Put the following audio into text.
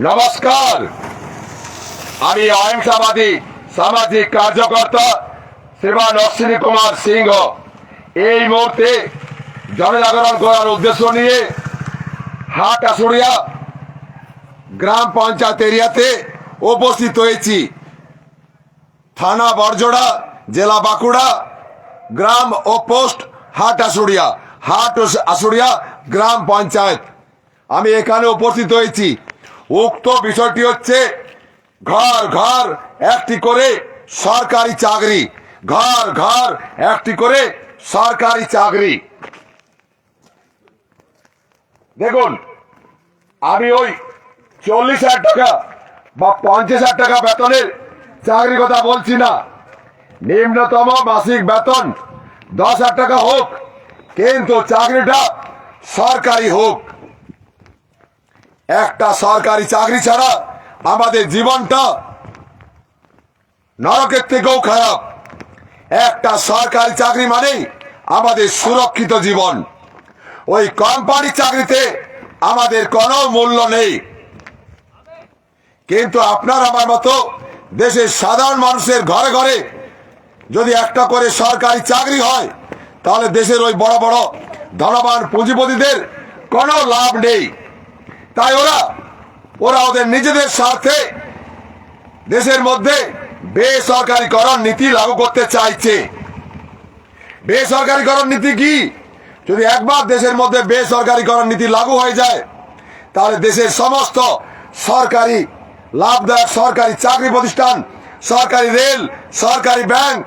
নমস্কার, আমি অহিংসাবাদী সামাজিক কার্যকর্তা শ্রীমান অশ্বিনী কুমার সিংহ এই মুহূর্তে জনজাগরণ করার উদ্দেশ্য নিয়ে হাট-আশুড়িয়া গ্রাম পঞ্চায়েত এরিয়াতে উপস্থিত হয়েছি। থানা বরজোড়া, জেলা বাঁকুড়া, গ্রাম ও পোস্ট হাট-আশুড়িয়া, হাট-আশুড়িয়া গ্রাম পঞ্চায়েত। আমি এখানে উপস্থিত হয়েছি। উক্ত বিষয়টি হচ্ছে ঘর ঘর একটি করে সরকারি চাকরি, ঘর ঘর একটি করে সরকারি চাকরি। দেখুন, আমি ওই 40,000 টাকা বা 50,000 টাকা বেতনের চাকরির কথা বলছি না। নিম্নতম মাসিক বেতন 10,000 টাকা হোক, কিন্তু চাকরিটা সরকারি হোক। একটা সরকারি চাকরি ছাড়া আমাদের জীবনটা নরকের থেকেও খারাপ। একটা সরকারি চাকরি মানেই আমাদের সুরক্ষিত জীবন। ওই কোম্পানি চাকরিতে আমাদের কোনো মূল্য নেই। কিন্তু আপনার আমার মতো দেশের সাধারণ মানুষের ঘরে ঘরে যদি একটা করে সরকারি চাকরি হয়, তাহলে দেশের ওই বড় বড় ধনবান পুঁজিপতিদের কোনো লাভ নেই। তাই ওরা ওদের নিজেদের স্বার্থে দেশের মধ্যে বেসরকারীকরণ নীতি লাগু করতে চাইছে। বেসরকারীকরণ নীতি কি? যদি একবার দেশের মধ্যে বেসরকারীকরণ নীতি লাগু হয়ে যায়, তাহলে দেশের সমস্ত সরকারি লাভদায়ক সরকারি চাকরি প্রতিষ্ঠান, সরকারি রেল, সরকারি ব্যাংক,